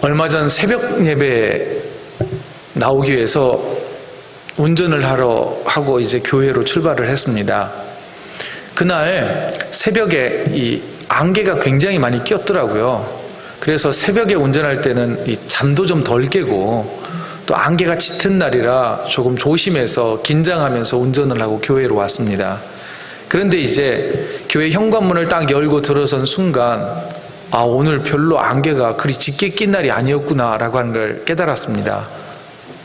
얼마 전 새벽 예배 나오기 위해서 운전을 하고 이제 교회로 출발을 했습니다. 그날 새벽에 이 안개가 굉장히 많이 꼈더라고요. 그래서 새벽에 운전할 때는 이 잠도 좀 덜 깨고 또 안개가 짙은 날이라 조금 조심해서 긴장하면서 운전을 하고 교회로 왔습니다. 그런데 이제 교회 현관문을 딱 열고 들어선 순간 오늘 별로 안개가 그리 짙게 낀 날이 아니었구나 라고 하는 걸 깨달았습니다.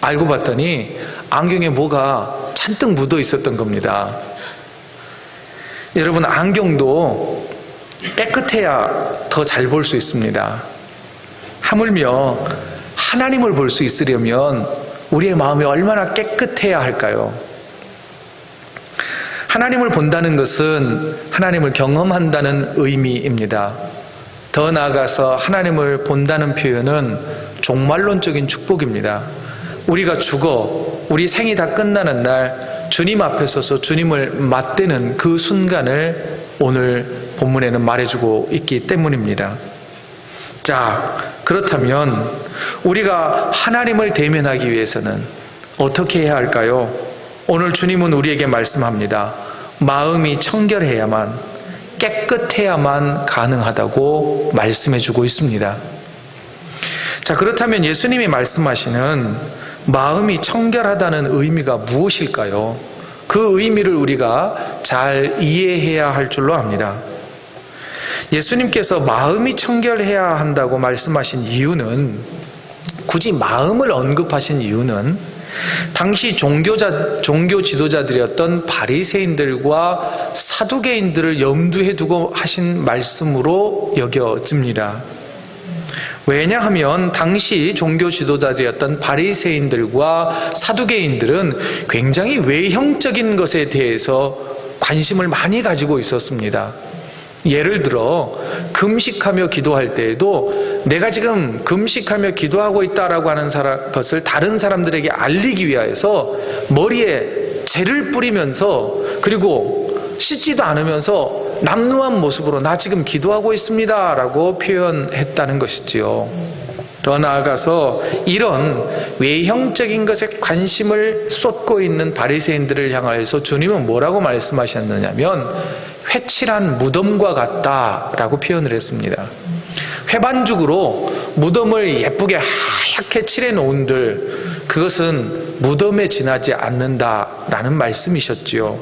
알고 봤더니 안경에 뭐가 잔뜩 묻어 있었던 겁니다. 여러분, 안경도 깨끗해야 더 잘 볼 수 있습니다. 하물며 하나님을 볼 수 있으려면 우리의 마음이 얼마나 깨끗해야 할까요? 하나님을 본다는 것은 하나님을 경험한다는 의미입니다. 더 나아가서 하나님을 본다는 표현은 종말론적인 축복입니다. 우리가 죽어 우리 생이 다 끝나는 날 주님 앞에 서서 주님을 맞대는 그 순간을 오늘 본문에는 말해주고 있기 때문입니다. 자, 그렇다면 우리가 하나님을 대면하기 위해서는 어떻게 해야 할까요? 오늘 주님은 우리에게 말씀합니다. 마음이 청결해야만, 깨끗해야만 가능하다고 말씀해주고 있습니다. 자, 그렇다면 예수님이 말씀하시는 마음이 청결하다는 의미가 무엇일까요? 그 의미를 우리가 잘 이해해야 할 줄로 압니다. 예수님께서 마음이 청결해야 한다고 말씀하신 이유는, 굳이 마음을 언급하신 이유는 당시 종교 지도자들이었던 바리새인들과 사두개인들을 염두에 두고 하신 말씀으로 여겨집니다. 왜냐하면 당시 종교 지도자들이었던 바리새인들과 사두개인들은 굉장히 외형적인 것에 대해서 관심을 많이 가지고 있었습니다. 예를 들어 금식하며 기도할 때에도 내가 지금 금식하며 기도하고 있다라고 하는 것을 다른 사람들에게 알리기 위해서 머리에 재를 뿌리면서, 그리고 씻지도 않으면서 남루한 모습으로 나 지금 기도하고 있습니다 라고 표현했다는 것이지요. 더 나아가서 이런 외형적인 것에 관심을 쏟고 있는 바리새인들을 향하여서 주님은 뭐라고 말씀하셨느냐면 회칠한 무덤과 같다라고 표현을 했습니다. 회반죽으로 무덤을 예쁘게 하얗게 칠해 놓은들, 그것은 무덤에 지나지 않는다라는 말씀이셨지요.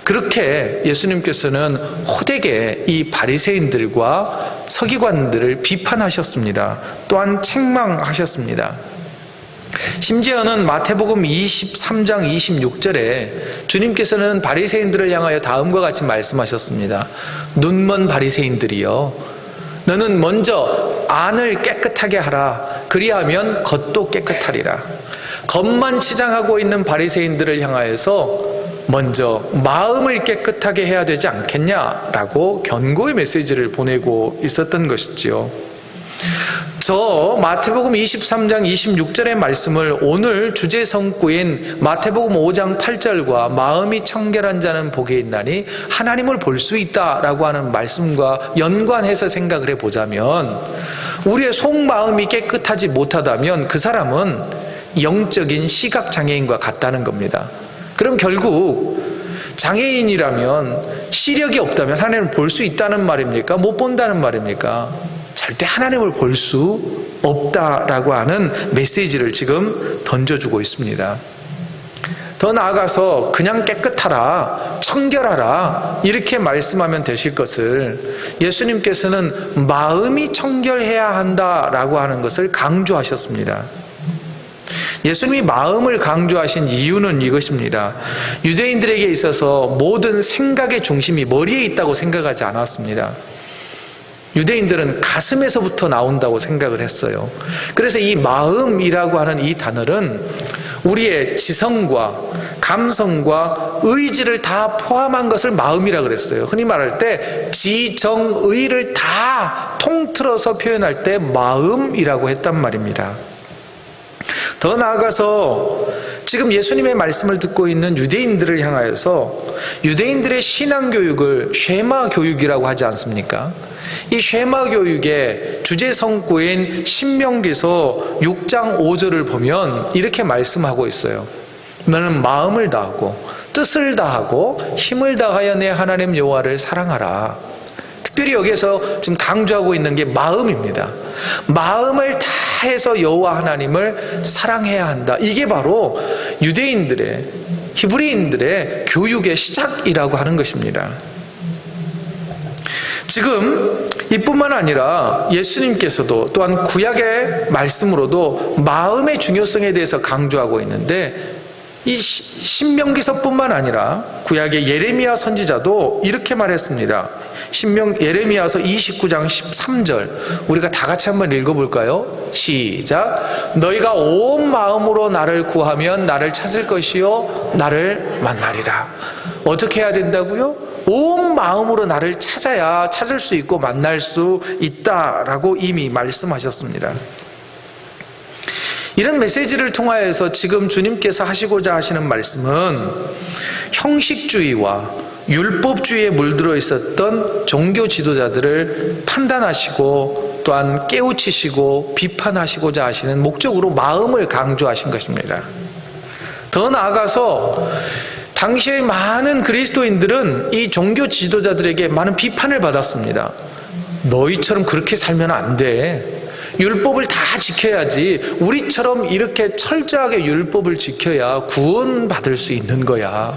그렇게 예수님께서는 호되게 이 바리새인들과 서기관들을 비판하셨습니다. 또한 책망하셨습니다. 심지어는 마태복음 23장 26절에 주님께서는 바리새인들을 향하여 다음과 같이 말씀하셨습니다. 눈먼 바리새인들이여, 너는 먼저 안을 깨끗하게 하라. 그리하면 겉도 깨끗하리라. 겉만 치장하고 있는 바리새인들을 향하여서 먼저 마음을 깨끗하게 해야 되지 않겠냐라고 견고의 메시지를 보내고 있었던 것이지요. 저 마태복음 23장 26절의 말씀을 오늘 주제 성구인 마태복음 5장 8절과 마음이 청결한 자는 복이 있나니 하나님을 볼 수 있다라고 하는 말씀과 연관해서 생각을 해보자면, 우리의 속마음이 깨끗하지 못하다면 그 사람은 영적인 시각장애인과 같다는 겁니다. 그럼 결국 장애인이라면 시력이 없다면 하나님을 볼 수 있다는 말입니까? 못 본다는 말입니까? 절대 하나님을 볼 수 없다라고 하는 메시지를 지금 던져주고 있습니다. 더 나아가서 그냥 깨끗하라, 청결하라 이렇게 말씀하면 되실 것을 예수님께서는 마음이 청결해야 한다라고 하는 것을 강조하셨습니다. 예수님이 마음을 강조하신 이유는 이것입니다. 유대인들에게 있어서 모든 생각의 중심이 머리에 있다고 생각하지 않았습니다. 유대인들은 가슴에서부터 나온다고 생각을 했어요. 그래서 이 마음이라고 하는 이 단어는 우리의 지성과 감성과 의지를 다 포함한 것을 마음이라고 그랬어요. 흔히 말할 때 지정의를 다 통틀어서 표현할 때 마음이라고 했단 말입니다. 더 나아가서 지금 예수님의 말씀을 듣고 있는 유대인들을 향하여서 유대인들의 신앙교육을 쉐마 교육이라고 하지 않습니까? 이 쉐마 교육의 주제 성구인 신명기서 6장 5절을 보면 이렇게 말씀하고 있어요. 너는 마음을 다하고 뜻을 다하고 힘을 다하여 내 하나님 여호와를 사랑하라. 특별히 여기에서 지금 강조하고 있는 게 마음입니다. 마음을 다해서 여호와 하나님을 사랑해야 한다. 이게 바로 유대인들의, 히브리인들의 교육의 시작이라고 하는 것입니다. 지금 이뿐만 아니라 예수님께서도 또한 구약의 말씀으로도 마음의 중요성에 대해서 강조하고 있는데, 이 신명기서뿐만 아니라 구약의 예레미야 선지자도 이렇게 말했습니다. 예레미야서 29장 13절 우리가 다 같이 한번 읽어볼까요? 시작. 너희가 온 마음으로 나를 구하면 나를 찾을 것이요 나를 만나리라. 어떻게 해야 된다고요? 온 마음으로 나를 찾아야 찾을 수 있고 만날 수 있다라고 이미 말씀하셨습니다. 이런 메시지를 통하여서 지금 주님께서 하시고자 하시는 말씀은 형식주의와 율법주의에 물들어 있었던 종교 지도자들을 판단하시고 또한 깨우치시고 비판하시고자 하시는 목적으로 마음을 강조하신 것입니다. 더 나아가서 당시의 많은 그리스도인들은 이 종교 지도자들에게 많은 비판을 받았습니다. 너희처럼 그렇게 살면 안 돼. 율법을 다 지켜야지. 우리처럼 이렇게 철저하게 율법을 지켜야 구원받을 수 있는 거야.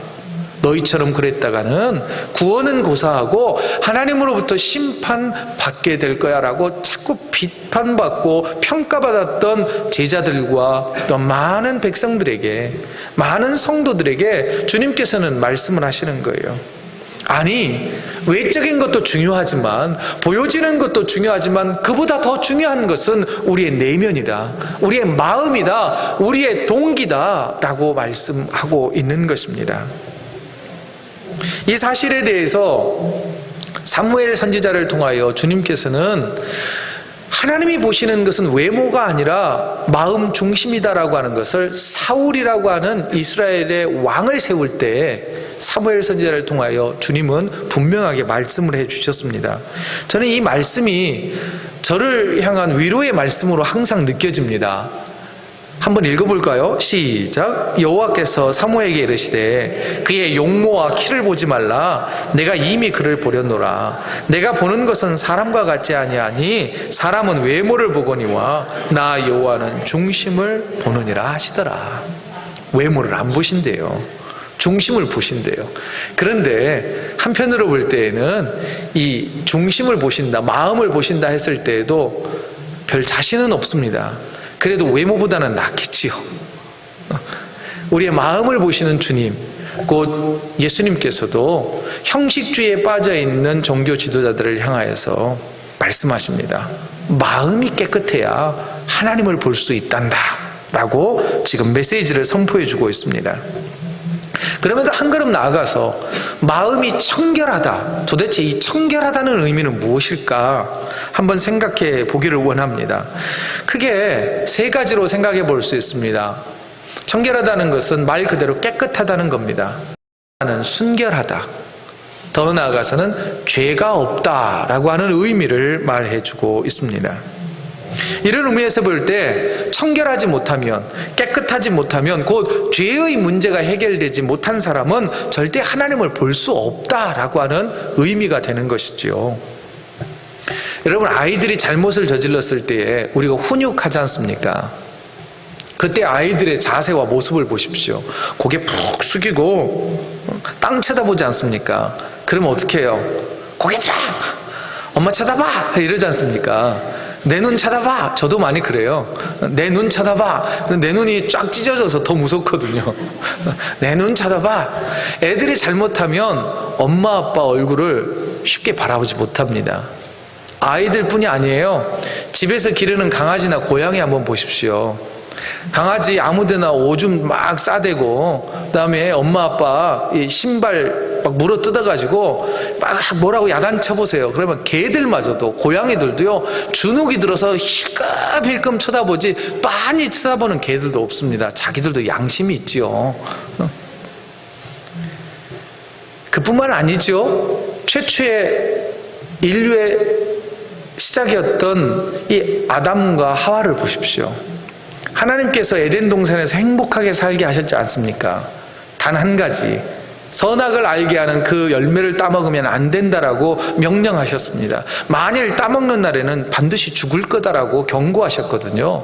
너희처럼 그랬다가는 구원은 고사하고 하나님으로부터 심판받게 될 거야 라고 자꾸 비판받고 평가받았던 제자들과 또 많은 백성들에게, 많은 성도들에게 주님께서는 말씀을 하시는 거예요. 아니, 외적인 것도 중요하지만, 보여지는 것도 중요하지만 그보다 더 중요한 것은 우리의 내면이다, 우리의 마음이다, 우리의 동기다 라고 말씀하고 있는 것입니다. 이 사실에 대해서 사무엘 선지자를 통하여 주님께서는 하나님이 보시는 것은 외모가 아니라 마음 중심이다라고 하는 것을 사울이라고 하는 이스라엘의 왕을 세울 때 사무엘 선지자를 통하여 주님은 분명하게 말씀을 해주셨습니다. 저는 이 말씀이 저를 향한 위로의 말씀으로 항상 느껴집니다. 한번 읽어볼까요? 시작. 여호와께서 사무엘에게 이르시되 그의 용모와 키를 보지 말라. 내가 이미 그를 보렸노라. 내가 보는 것은 사람과 같지 아니하니 사람은 외모를 보거니와 나 여호와는 중심을 보느니라 하시더라. 외모를 안 보신대요. 중심을 보신대요. 그런데 한편으로 볼 때에는 이 중심을 보신다, 마음을 보신다 했을 때에도 별 자신은 없습니다. 그래도 외모보다는 낫겠지요. 우리의 마음을 보시는 주님, 곧 예수님께서도 형식주의에 빠져있는 종교 지도자들을 향하여서 말씀하십니다. 마음이 깨끗해야 하나님을 볼 수 있단다 라고 지금 메시지를 선포해주고 있습니다. 그러면서 한 걸음 나아가서 마음이 청결하다, 도대체 이 청결하다는 의미는 무엇일까 한번 생각해 보기를 원합니다. 크게 세 가지로 생각해 볼 수 있습니다. 청결하다는 것은 말 그대로 깨끗하다는 겁니다. 하나는 순결하다, 더 나아가서는 죄가 없다라고 하는 의미를 말해주고 있습니다. 이런 의미에서 볼 때 청결하지 못하면, 깨끗하지 못하면, 곧 죄의 문제가 해결되지 못한 사람은 절대 하나님을 볼 수 없다라고 하는 의미가 되는 것이지요. 여러분, 아이들이 잘못을 저질렀을 때에 우리가 훈육하지 않습니까? 그때 아이들의 자세와 모습을 보십시오. 고개 푹 숙이고 땅 쳐다보지 않습니까? 그러면 어떻게 해요? 고개 들어! 엄마 쳐다봐! 이러지 않습니까? 내 눈 쳐다봐! 저도 많이 그래요. 내 눈 쳐다봐! 내 눈이 쫙 찢어져서 더 무섭거든요. 내 눈 쳐다봐! 애들이 잘못하면 엄마 아빠 얼굴을 쉽게 바라보지 못합니다. 아이들뿐이 아니에요. 집에서 기르는 강아지나 고양이 한번 보십시오. 강아지 아무데나 오줌 막 싸대고, 그 다음에 엄마 아빠 신발 막 물어 뜯어가지고 막 뭐라고 야단쳐보세요. 그러면 개들마저도, 고양이들도요, 주눅이 들어서 힐끔힐끔 쳐다보지 빤히 쳐다보는 개들도 없습니다. 자기들도 양심이 있지요. 그뿐만 아니죠. 최초의 인류의 시작이었던 이 아담과 하와를 보십시오. 하나님께서 에덴 동산에서 행복하게 살게 하셨지 않습니까? 단 한 가지, 선악을 알게 하는 그 열매를 따먹으면 안 된다라고 명령하셨습니다. 만일 따먹는 날에는 반드시 죽을 거다라고 경고하셨거든요.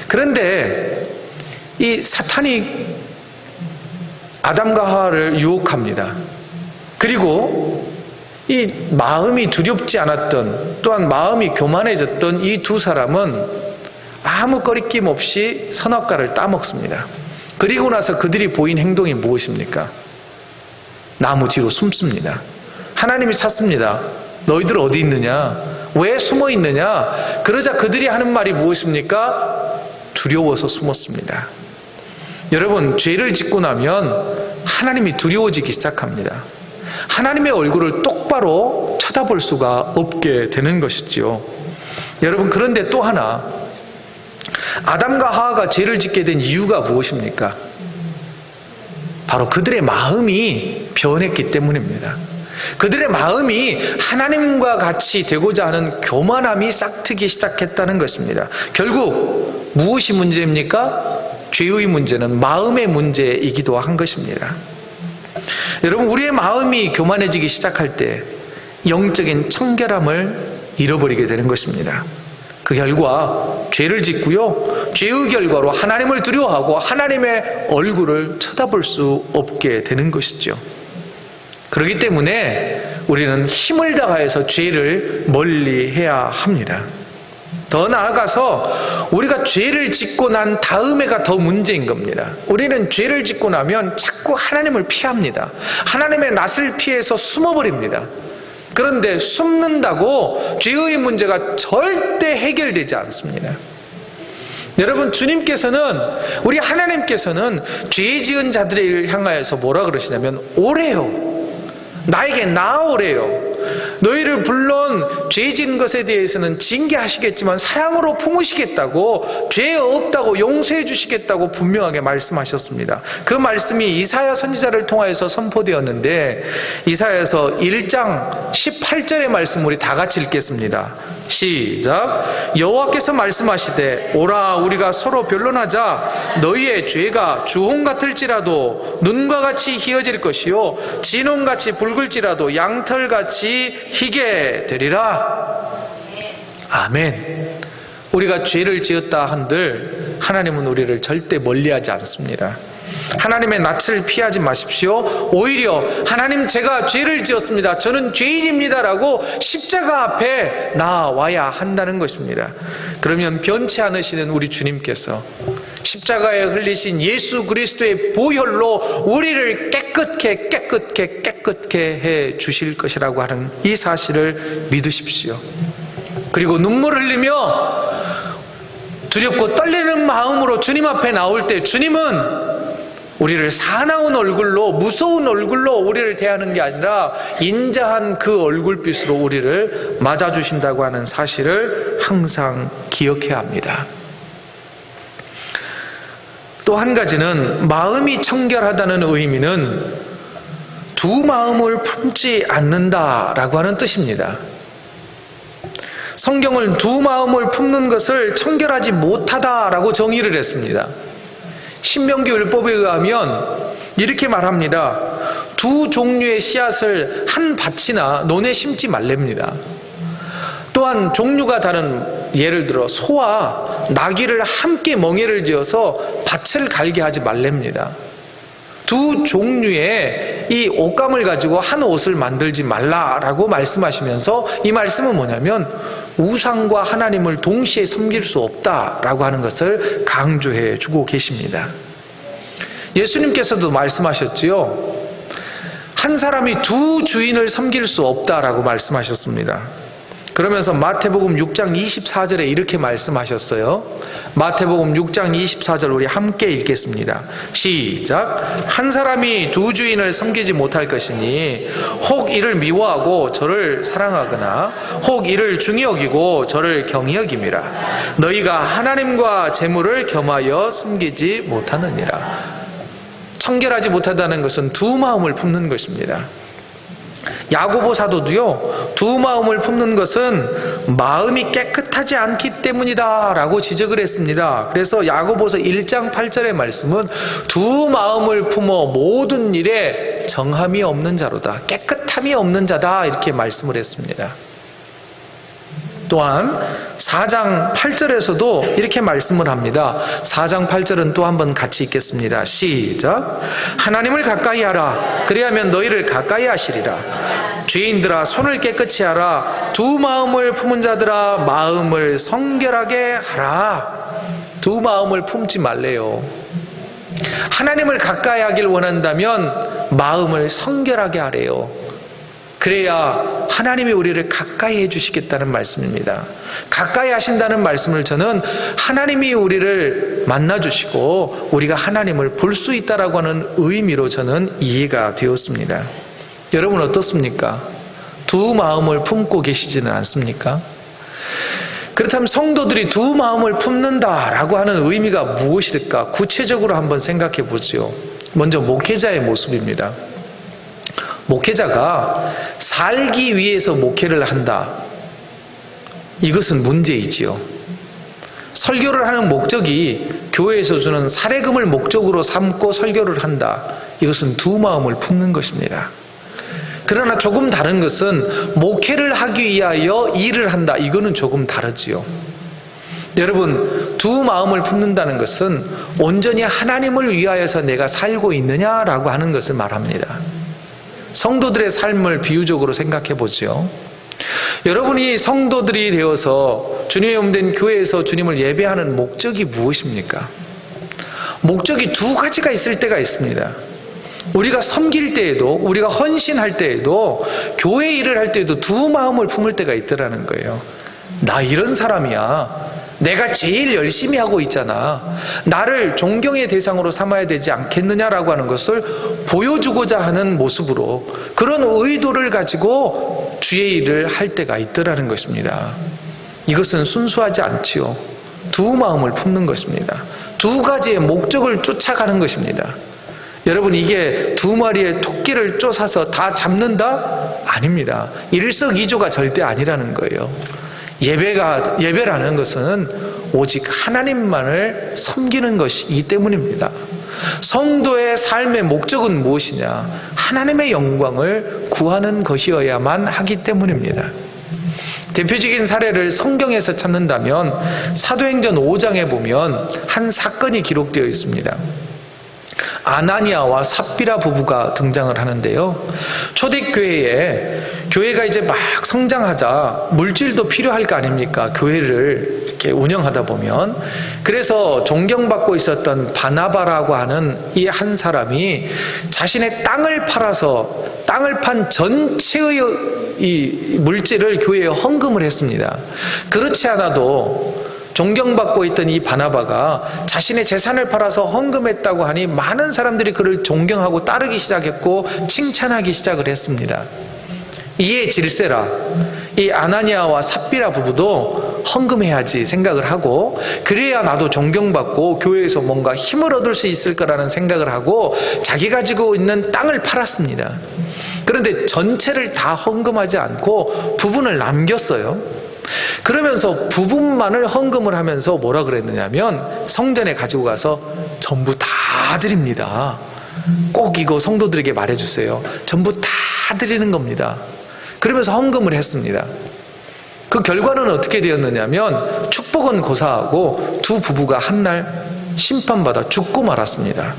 그런데 이 사탄이 아담과 하와를 유혹합니다. 그리고 이 마음이 두렵지 않았던, 또한 마음이 교만해졌던 이 두 사람은 아무 꺼리낌 없이 선악과를 따먹습니다. 그리고 나서 그들이 보인 행동이 무엇입니까? 나무 뒤로 숨습니다. 하나님이 찾습니다. 너희들 어디 있느냐? 왜 숨어 있느냐? 그러자 그들이 하는 말이 무엇입니까? 두려워서 숨었습니다. 여러분, 죄를 짓고 나면 하나님이 두려워지기 시작합니다. 하나님의 얼굴을 똑바로 쳐다볼 수가 없게 되는 것이지요. 여러분, 그런데 또 하나, 아담과 하와가 죄를 짓게 된 이유가 무엇입니까? 바로 그들의 마음이 변했기 때문입니다. 그들의 마음이 하나님과 같이 되고자 하는 교만함이 싹트기 시작했다는 것입니다. 결국 무엇이 문제입니까? 죄의 문제는 마음의 문제이기도 한 것입니다. 여러분, 우리의 마음이 교만해지기 시작할 때 영적인 청결함을 잃어버리게 되는 것입니다. 그 결과 죄를 짓고요, 죄의 결과로 하나님을 두려워하고 하나님의 얼굴을 쳐다볼 수 없게 되는 것이죠. 그렇기 때문에 우리는 힘을 다하여서 죄를 멀리해야 합니다. 더 나아가서 우리가 죄를 짓고 난 다음에가 더 문제인 겁니다. 우리는 죄를 짓고 나면 자꾸 하나님을 피합니다. 하나님의 낯을 피해서 숨어버립니다. 그런데 숨는다고 죄의 문제가 절대 해결되지 않습니다. 여러분, 주님께서는, 우리 하나님께서는 죄 지은 자들을 향하여서 뭐라 그러시냐면 오래요, 나에게 나아오래요. 너희를 물론 죄 지은 것에 대해서는 징계하시겠지만 사랑으로 품으시겠다고, 죄 없다고 용서해 주시겠다고 분명하게 말씀하셨습니다. 그 말씀이 이사야 선지자를 통하여서 선포되었는데, 이사야서 1장 18절의 말씀 우리 다 같이 읽겠습니다. 시작. 여호와께서 말씀하시되 오라, 우리가 서로 변론하자. 너희의 죄가 주홍 같을지라도 눈과 같이 희어질 것이요 진홍같이 붉을지라도 양털같이 희게 되리라. 아멘. 우리가 죄를 지었다 한들 하나님은 우리를 절대 멀리하지 않습니다. 하나님의 낯을 피하지 마십시오. 오히려 하나님, 제가 죄를 지었습니다, 저는 죄인입니다라고 십자가 앞에 나와야 한다는 것입니다. 그러면 변치 않으시는 우리 주님께서 십자가에 흘리신 예수 그리스도의 보혈로 우리를 깨끗게 해 주실 것이라고 하는 이 사실을 믿으십시오. 그리고 눈물 흘리며 두렵고 떨리는 마음으로 주님 앞에 나올 때 주님은 우리를 사나운 얼굴로, 무서운 얼굴로 우리를 대하는 게 아니라 인자한 그 얼굴빛으로 우리를 맞아주신다고 하는 사실을 항상 기억해야 합니다. 또 한 가지는, 마음이 청결하다는 의미는 두 마음을 품지 않는다라고 하는 뜻입니다. 성경은 두 마음을 품는 것을 청결하지 못하다라고 정의를 했습니다. 신명기 율법에 의하면 이렇게 말합니다. 두 종류의 씨앗을 한 밭이나 논에 심지 말랍니다. 또한 종류가 다른, 예를 들어 소와 나귀를 함께 멍에를 지어서 밭을 갈게 하지 말랍니다. 두 종류의 이 옷감을 가지고 한 옷을 만들지 말라라고 말씀하시면서, 이 말씀은 뭐냐면 우상과 하나님을 동시에 섬길 수 없다라고 하는 것을 강조해 주고 계십니다. 예수님께서도 말씀하셨지요. 한 사람이 두 주인을 섬길 수 없다라고 말씀하셨습니다. 그러면서 마태복음 6장 24절에 이렇게 말씀하셨어요. 마태복음 6장 24절 우리 함께 읽겠습니다. 시작. 한 사람이 두 주인을 섬기지 못할 것이니 혹 이를 미워하고 저를 사랑하거나 혹 이를 중히 여기고 저를 경히 여김이라. 너희가 하나님과 재물을 겸하여 섬기지 못하느니라. 청결하지 못하다는 것은 두 마음을 품는 것입니다. 야고보 사도도요, 두 마음을 품는 것은 마음이 깨끗하지 않기 때문이다 라고 지적을 했습니다. 그래서 야고보서 1장 8절의 말씀은 두 마음을 품어 모든 일에 정함이 없는 자로다, 깨끗함이 없는 자다, 이렇게 말씀을 했습니다. 또한 4장 8절에서도 이렇게 말씀을 합니다. 4장 8절은 또 한번 같이 읽겠습니다. 시작. 하나님을 가까이 하라. 그리하면 너희를 가까이 하시리라. 죄인들아 손을 깨끗이 하라. 두 마음을 품은 자들아 마음을 성결하게 하라. 두 마음을 품지 말래요. 하나님을 가까이 하길 원한다면 마음을 성결하게 하래요. 그래야 하나님이 우리를 가까이 해주시겠다는 말씀입니다. 가까이 하신다는 말씀을 저는 하나님이 우리를 만나주시고 우리가 하나님을 볼 수 있다라고 하는 의미로 저는 이해가 되었습니다. 여러분 어떻습니까? 두 마음을 품고 계시지는 않습니까? 그렇다면 성도들이 두 마음을 품는다라고 하는 의미가 무엇일까? 구체적으로 한번 생각해 보죠. 먼저 목회자의 모습입니다. 목회자가 살기 위해서 목회를 한다. 이것은 문제이지요. 설교를 하는 목적이 교회에서 주는 사례금을 목적으로 삼고 설교를 한다. 이것은 두 마음을 품는 것입니다. 그러나 조금 다른 것은 목회를 하기 위하여 일을 한다. 이거는 조금 다르지요. 여러분, 두 마음을 품는다는 것은 온전히 하나님을 위하여서 내가 살고 있느냐라고 하는 것을 말합니다. 성도들의 삶을 비유적으로 생각해 보죠. 여러분이 성도들이 되어서 주님의 몸된 교회에서 주님을 예배하는 목적이 무엇입니까? 목적이 두 가지가 있을 때가 있습니다. 우리가 섬길 때에도, 우리가 헌신할 때에도, 교회 일을 할 때에도 두 마음을 품을 때가 있더라는 거예요. 나 이런 사람이야. 내가 제일 열심히 하고 있잖아. 나를 존경의 대상으로 삼아야 되지 않겠느냐라고 하는 것을 보여주고자 하는 모습으로, 그런 의도를 가지고 주의 일을 할 때가 있더라는 것입니다. 이것은 순수하지 않지요. 두 마음을 품는 것입니다. 두 가지의 목적을 쫓아가는 것입니다. 여러분, 이게 두 마리의 토끼를 쫓아서 다 잡는다? 아닙니다. 일석이조가 절대 아니라는 거예요. 예배라는 것은 오직 하나님만을 섬기는 것이기 때문입니다. 성도의 삶의 목적은 무엇이냐? 하나님의 영광을 구하는 것이어야만 하기 때문입니다. 대표적인 사례를 성경에서 찾는다면 사도행전 5장에 보면 한 사건이 기록되어 있습니다. 아나니아와 삽비라 부부가 등장을 하는데요. 초대교회에 교회가 이제 막 성장하자 물질도 필요할 거 아닙니까? 교회를 이렇게 운영하다 보면. 그래서 존경받고 있었던 바나바라고 하는 이 한 사람이 자신의 땅을 팔아서 땅을 판 전체의 이 물질을 교회에 헌금을 했습니다. 그렇지 않아도 존경받고 있던 이 바나바가 자신의 재산을 팔아서 헌금했다고 하니 많은 사람들이 그를 존경하고 따르기 시작했고 칭찬하기 시작을 했습니다. 이에 질세라 이 아나니아와 삽비라 부부도 헌금해야지 생각을 하고, 그래야 나도 존경받고 교회에서 뭔가 힘을 얻을 수 있을 거라는 생각을 하고 자기 가지고 있는 땅을 팔았습니다. 그런데 전체를 다 헌금하지 않고 부분을 남겼어요. 그러면서 부분만을 헌금을 하면서 뭐라 그랬느냐면 성전에 가지고 가서 전부 다 드립니다. 꼭 이거 성도들에게 말해주세요. 전부 다 드리는 겁니다. 그러면서 헌금을 했습니다. 그 결과는 어떻게 되었느냐면 축복은 고사하고 두 부부가 한날 심판받아 죽고 말았습니다.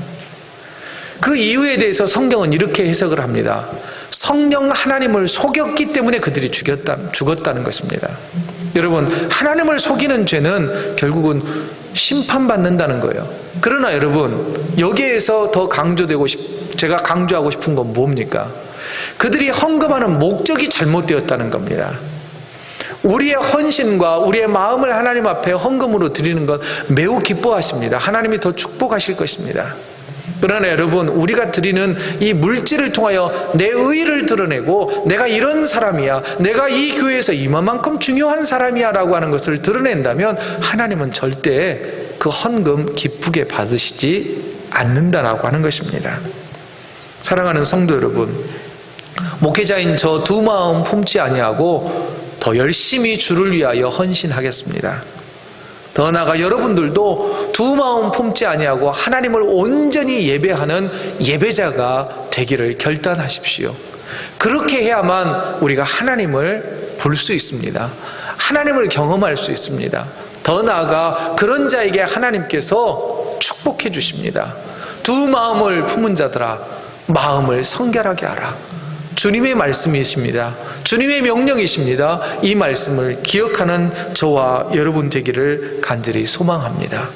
그 이유에 대해서 성경은 이렇게 해석을 합니다. 성령 하나님을 속였기 때문에 그들이 죽었다는 것입니다. 여러분, 하나님을 속이는 죄는 결국은 심판받는다는 거예요. 그러나 여러분, 여기에서 더 제가 강조하고 싶은 건 뭡니까? 그들이 헌금하는 목적이 잘못되었다는 겁니다. 우리의 헌신과 우리의 마음을 하나님 앞에 헌금으로 드리는 것 매우 기뻐하십니다. 하나님이 더 축복하실 것입니다. 그러나 여러분, 우리가 드리는 이 물질을 통하여 내 의의를 드러내고 내가 이런 사람이야, 내가 이 교회에서 이만큼 중요한 사람이야 라고 하는 것을 드러낸다면 하나님은 절대 그 헌금 기쁘게 받으시지 않는다라고 하는 것입니다. 사랑하는 성도 여러분, 목회자인 저 두 마음 품지 아니하고 더 열심히 주를 위하여 헌신하겠습니다. 더 나아가 여러분들도 두 마음 품지 아니하고 하나님을 온전히 예배하는 예배자가 되기를 결단하십시오. 그렇게 해야만 우리가 하나님을 볼 수 있습니다. 하나님을 경험할 수 있습니다. 더 나아가 그런 자에게 하나님께서 축복해 주십니다. 두 마음을 품은 자들아, 마음을 성결하게 하라. 주님의 말씀이십니다. 주님의 명령이십니다. 이 말씀을 기억하는 저와 여러분 되기를 간절히 소망합니다.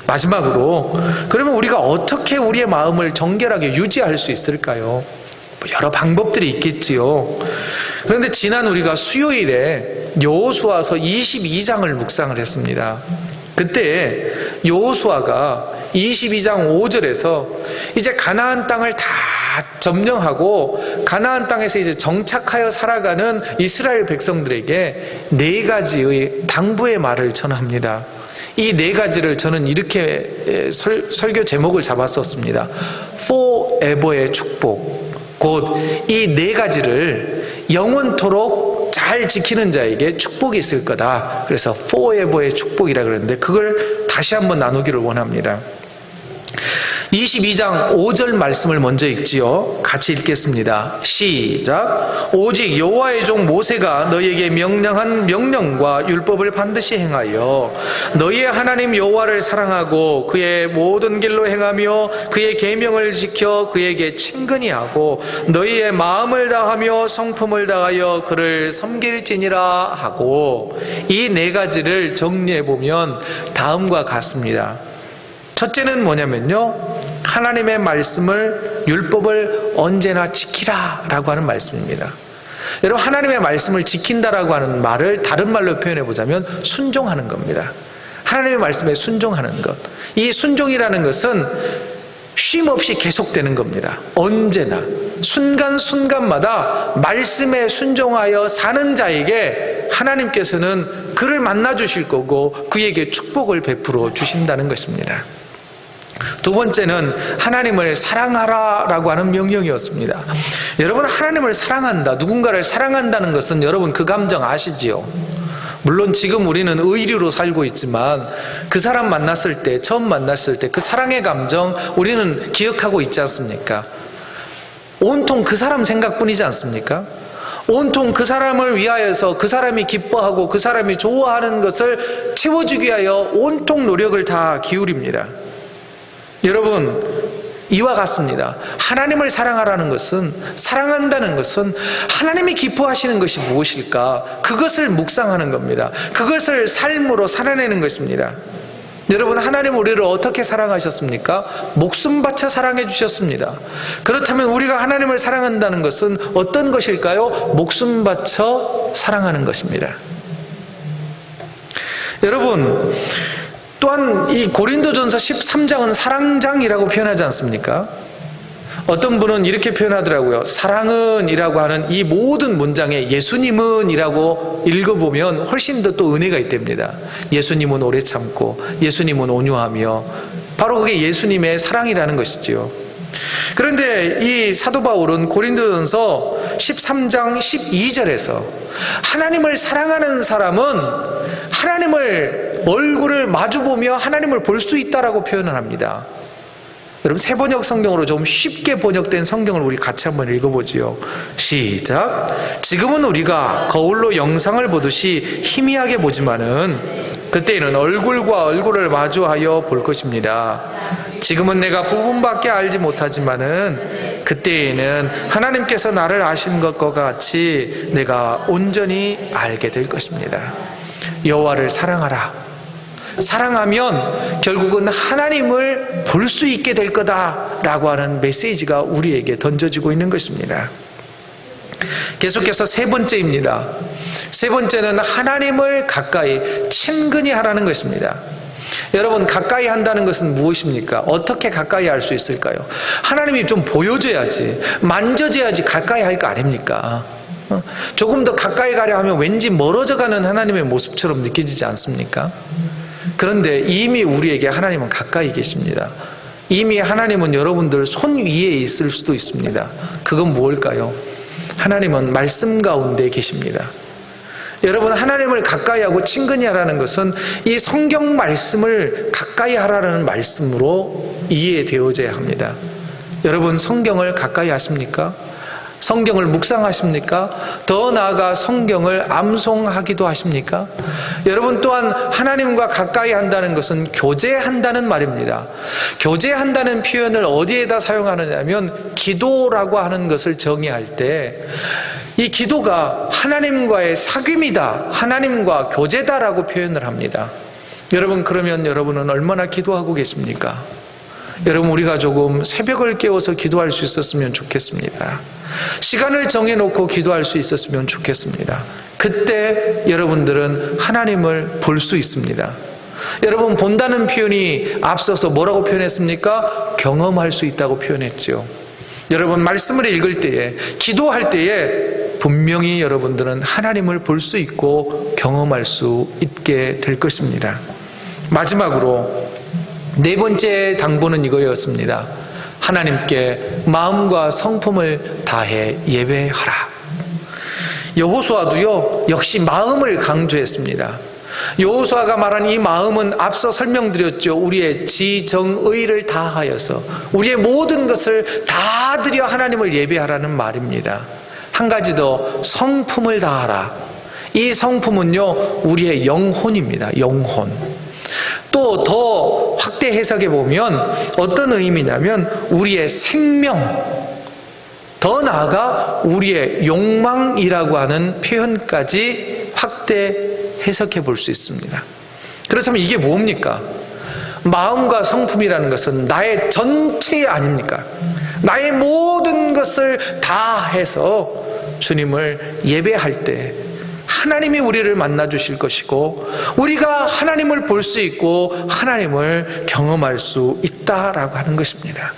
마지막으로, 그러면 우리가 어떻게 우리의 마음을 정결하게 유지할 수 있을까요? 여러 방법들이 있겠지요. 그런데 지난 우리가 수요일에 여호수아서 22장을 묵상을 했습니다. 그때 여호수아가 22장 5절에서 이제 가나안 땅을 다 점령하고 가나안 땅에서 이제 정착하여 살아가는 이스라엘 백성들에게 네 가지의 당부의 말을 전합니다. 이 네 가지를 저는 이렇게 설교 제목을 잡았었습니다. forever의 축복. 곧 이 네 가지를 영원토록 잘 지키는 자에게 축복이 있을 거다. 그래서 forever의 축복이라 그러는데 그걸 다시 한번 나누기를 원합니다. 22장 5절 말씀을 먼저 읽지요. 같이 읽겠습니다. 시작. 오직 여호와의 종 모세가 너희에게 명령한 명령과 율법을 반드시 행하여 너희의 하나님 여호와를 사랑하고 그의 모든 길로 행하며 그의 계명을 지켜 그에게 친근히 하고 너희의 마음을 다하며 성품을 다하여 그를 섬길지니라 하고, 이 네 가지를 정리해 보면 다음과 같습니다. 첫째는 뭐냐면요, 하나님의 말씀을, 율법을 언제나 지키라 라고 하는 말씀입니다. 여러분, 하나님의 말씀을 지킨다라고 하는 말을 다른 말로 표현해 보자면 순종하는 겁니다. 하나님의 말씀에 순종하는 것. 이 순종이라는 것은 쉼 없이 계속되는 겁니다. 언제나 순간순간마다 말씀에 순종하여 사는 자에게 하나님께서는 그를 만나 주실 거고 그에게 축복을 베풀어 주신다는 것입니다. 두 번째는 하나님을 사랑하라 라고 하는 명령이었습니다. 여러분, 하나님을 사랑한다, 누군가를 사랑한다는 것은 여러분 그 감정 아시지요? 물론 지금 우리는 의리로 살고 있지만 그 사람 만났을 때, 처음 만났을 때 그 사랑의 감정 우리는 기억하고 있지 않습니까? 온통 그 사람 생각뿐이지 않습니까? 온통 그 사람을 위하여서 그 사람이 기뻐하고 그 사람이 좋아하는 것을 채워주기 위하여 온통 노력을 다 기울입니다. 여러분, 이와 같습니다. 하나님을 사랑하라는 것은, 사랑한다는 것은 하나님이 기뻐하시는 것이 무엇일까? 그것을 묵상하는 겁니다. 그것을 삶으로 살아내는 것입니다. 여러분, 하나님 우리를 어떻게 사랑하셨습니까? 목숨 바쳐 사랑해 주셨습니다. 그렇다면 우리가 하나님을 사랑한다는 것은 어떤 것일까요? 목숨 바쳐 사랑하는 것입니다. 여러분, 또한 이 고린도전서 13장은 사랑장이라고 표현하지 않습니까? 어떤 분은 이렇게 표현하더라고요. 사랑은 이라고 하는 이 모든 문장에 예수님은 이라고 읽어보면 훨씬 더 또 은혜가 있답니다. 예수님은 오래 참고, 예수님은 온유하며, 바로 그게 예수님의 사랑이라는 것이지요. 그런데 이 사도 바울은 고린도전서 13장 12절에서 하나님을 사랑하는 사람은 하나님을 얼굴을 마주보며 하나님을 볼 수 있다라고 표현을 합니다. 여러분, 새 번역 성경으로 좀 쉽게 번역된 성경을 우리 같이 한번 읽어보지요. 시작. 지금은 우리가 거울로 영상을 보듯이 희미하게 보지만은 그때에는 얼굴과 얼굴을 마주하여 볼 것입니다. 지금은 내가 부분밖에 알지 못하지만은 그때에는 하나님께서 나를 아신 것과 같이 내가 온전히 알게 될 것입니다. 여호와를 사랑하라. 사랑하면 결국은 하나님을 볼 수 있게 될 거다라고 하는 메시지가 우리에게 던져지고 있는 것입니다. 계속해서 세 번째입니다. 세 번째는 하나님을 가까이 친근히 하라는 것입니다. 여러분, 가까이 한다는 것은 무엇입니까? 어떻게 가까이 할 수 있을까요? 하나님이 좀 보여줘야지, 만져줘야지 가까이 할 거 아닙니까? 조금 더 가까이 가려 하면 왠지 멀어져가는 하나님의 모습처럼 느껴지지 않습니까? 그런데 이미 우리에게 하나님은 가까이 계십니다. 이미 하나님은 여러분들 손 위에 있을 수도 있습니다. 그건 무엇일까요? 하나님은 말씀 가운데 계십니다. 여러분, 하나님을 가까이 하고 친근히 하라는 것은 이 성경 말씀을 가까이 하라는 말씀으로 이해되어져야 합니다. 여러분, 성경을 가까이 하십니까? 성경을 묵상하십니까? 더 나아가 성경을 암송하기도 하십니까? 여러분, 또한 하나님과 가까이 한다는 것은 교제한다는 말입니다. 교제한다는 표현을 어디에다 사용하느냐면 기도라고 하는 것을 정의할 때 이 기도가 하나님과의 사귐이다, 하나님과 교제다라고 표현을 합니다. 여러분, 그러면 여러분은 얼마나 기도하고 계십니까? 여러분, 우리가 조금 새벽을 깨워서 기도할 수 있었으면 좋겠습니다. 시간을 정해놓고 기도할 수 있었으면 좋겠습니다. 그때 여러분들은 하나님을 볼 수 있습니다. 여러분, 본다는 표현이 앞서서 뭐라고 표현했습니까? 경험할 수 있다고 표현했죠. 여러분, 말씀을 읽을 때에, 기도할 때에 분명히 여러분들은 하나님을 볼 수 있고 경험할 수 있게 될 것입니다. 마지막으로 네 번째 당부는 이거였습니다. 하나님께 마음과 성품을 다해 예배하라. 여호수아도요, 역시 마음을 강조했습니다. 여호수아가 말한 이 마음은 앞서 설명드렸죠. 우리의 지정의를 다하여서 우리의 모든 것을 다 드려 하나님을 예배하라는 말입니다. 한 가지 더, 성품을 다하라. 이 성품은요, 우리의 영혼입니다. 영혼. 또 더 확대 해석해 보면 어떤 의미냐면 우리의 생명, 더 나아가 우리의 욕망이라고 하는 표현까지 확대 해석해 볼 수 있습니다. 그렇다면 이게 뭡니까? 마음과 성품이라는 것은 나의 전체 아닙니까? 나의 모든 것을 다 해서 주님을 예배할 때 하나님이 우리를 만나 주실 것이고 우리가 하나님을 볼 수 있고 하나님을 경험할 수 있다라고 하는 것입니다.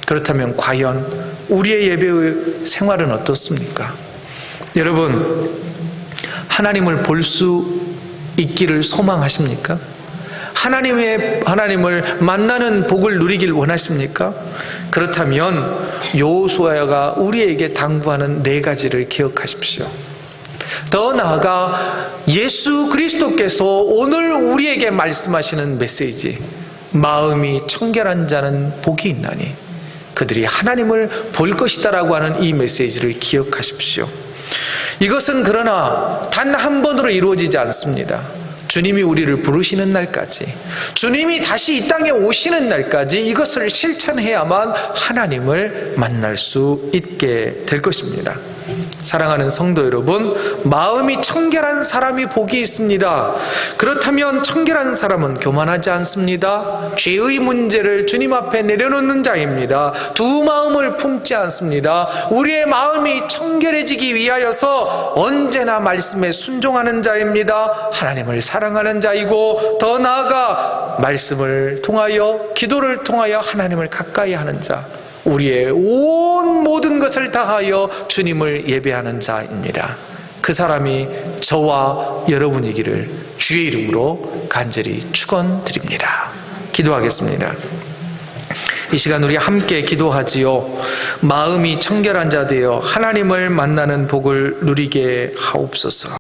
그렇다면 과연 우리의 예배의 생활은 어떻습니까? 여러분, 하나님을 볼 수 있기를 소망하십니까? 하나님을 만나는 복을 누리길 원하십니까? 그렇다면 여호수아가 우리에게 당부하는 네 가지를 기억하십시오. 더 나아가 예수 그리스도께서 오늘 우리에게 말씀하시는 메시지, 마음이 청결한 자는 복이 있나니 그들이 하나님을 볼 것이다라고 하는 이 메시지를 기억하십시오. 이것은 그러나 단 한 번으로 이루어지지 않습니다. 주님이 우리를 부르시는 날까지, 주님이 다시 이 땅에 오시는 날까지 이것을 실천해야만 하나님을 만날 수 있게 될 것입니다. 사랑하는 성도 여러분, 마음이 청결한 사람이 복이 있습니다. 그렇다면 청결한 사람은 교만하지 않습니다. 죄의 문제를 주님 앞에 내려놓는 자입니다. 두 마음을 품지 않습니다. 우리의 마음이 청결해지기 위하여서 언제나 말씀에 순종하는 자입니다. 하나님을 사랑하는 자이고 더 나아가 말씀을 통하여, 기도를 통하여 하나님을 가까이 하는 자, 우리의 온 모든 것을 다하여 주님을 예배하는 자입니다. 그 사람이 저와 여러분이기를 주의 이름으로 간절히 축원드립니다. 기도하겠습니다. 이 시간 우리 함께 기도하지요. 마음이 청결한 자 되어 하나님을 만나는 복을 누리게 하옵소서.